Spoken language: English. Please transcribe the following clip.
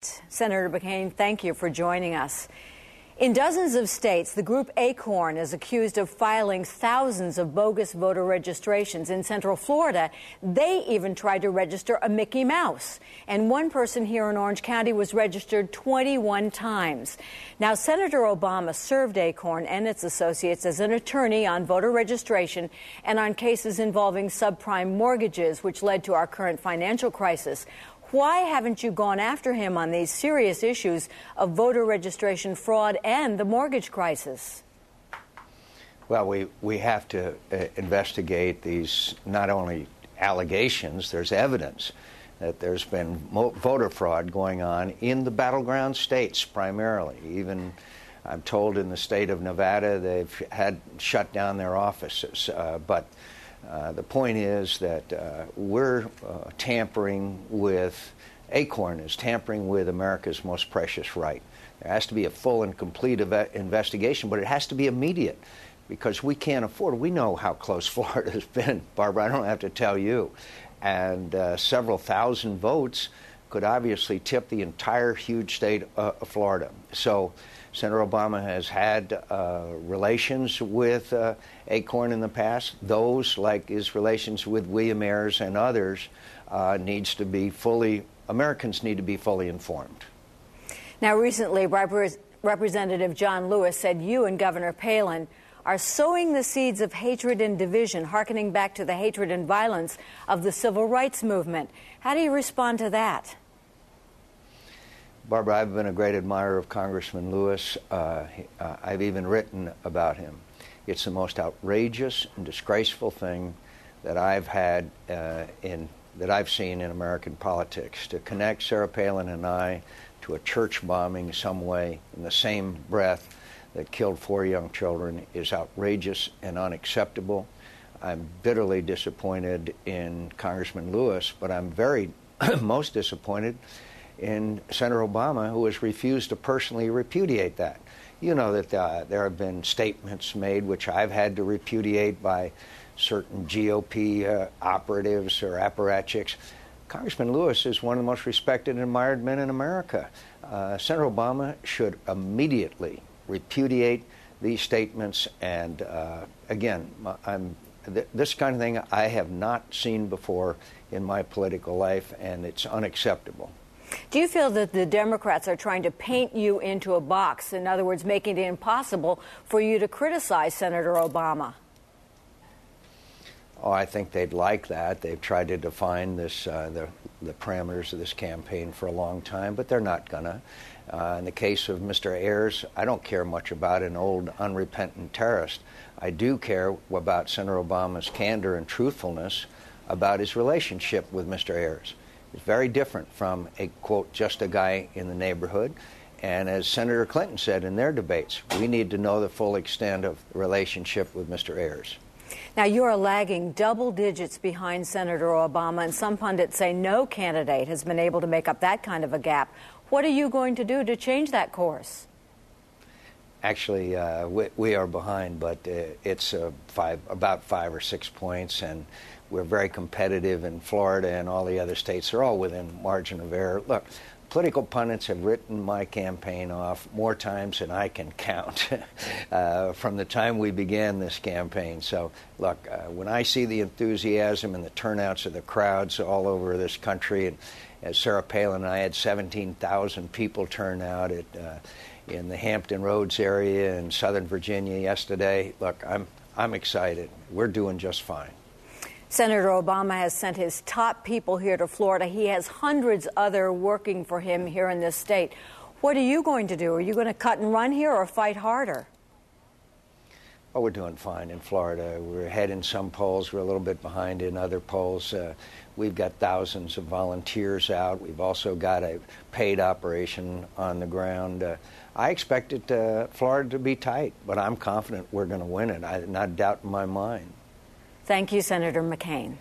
Senator McCain, thank you for joining us. In dozens of states, the group Acorn is accused of filing thousands of bogus voter registrations. In Central Florida, they even tried to register a Mickey Mouse. And one person here in Orange County was registered 21 times. Now, Senator Obama served Acorn and its associates as an attorney on voter registration and on cases involving subprime mortgages, which led to our current financial crisis. Why haven't you gone after him on these serious issues of voter registration fraud and the mortgage crisis? Well, we have to investigate these, not only allegations, there's evidence that there's been voter fraud going on in the battleground states primarily. Even, I'm told, in the state of Nevada, they've had shut down their offices. The point is that we're tampering with, Acorn is tampering with America's most precious right. There has to be a full and complete investigation, but it has to be immediate because we can't afford. We know how close Florida's been, Barbara. I don't have to tell you. And several thousand votes could obviously tip the entire huge state of Florida. So Senator Obama has had relations with Acorn in the past. Those, like his relations with William Ayers and others, Americans need to be fully informed. Now, recently, Representative John Lewis said you and Governor Palin are sowing the seeds of hatred and division, hearkening back to the hatred and violence of the civil rights movement. How do you respond to that? Barbara, I've been a great admirer of Congressman Lewis. I've even written about him. It's the most outrageous and disgraceful thing that I've seen in American politics. To connect Sarah Palin and I to a church bombing some way in the same breath that killed 4 young children is outrageous and unacceptable. I'm bitterly disappointed in Congressman Lewis, but I'm very most disappointed in Senator Obama, who has refused to personally repudiate that. You know that there have been statements made which I've had to repudiate by certain GOP operatives or apparatchiks. Congressman Lewis is one of the most respected and admired men in America. Senator Obama should immediately repudiate these statements. And again, this kind of thing I have not seen before in my political life, and it's unacceptable. Do you feel that the Democrats are trying to paint you into a box, in other words, making it impossible for you to criticize Senator Obama? Oh, I think they'd like that. They've tried to define this, the parameters of this campaign for a long time, but they're not gonna. In the case of Mr. Ayers, I don't care much about an old unrepentant terrorist. I do care about Senator Obama's candor and truthfulness about his relationship with Mr. Ayers. It's very different from a, quote, just a guy in the neighborhood. And as Senator Clinton said in their debates, we need to know the full extent of the relationship with Mr. Ayers. Now, you are lagging double digits behind Senator Obama, and some pundits say no candidate has been able to make up that kind of a gap. What are you going to do to change that course? Actually, we are behind, but it's about 5 or 6 points, and we're very competitive in Florida and all the other states. They're all within margin of error. Look, political pundits have written my campaign off more times than I can count from the time we began this campaign. So, look, when I see the enthusiasm and the turnouts of the crowds all over this country, and as Sarah Palin and I had 17,000 people turn out in the Hampton Roads area in Southern Virginia yesterday, look, I'm excited. We're doing just fine. Senator Obama has sent his top people here to Florida. He has hundreds other working for him here in this state. What are you going to do? Are you going to cut and run here or fight harder? Oh, we're doing fine in Florida. We're ahead in some polls. We're a little bit behind in other polls. We've got thousands of volunteers out. We've also got a paid operation on the ground. I expect Florida to be tight, but I'm confident we're going to win it. Not a doubt in my mind. Thank you, Senator McCain.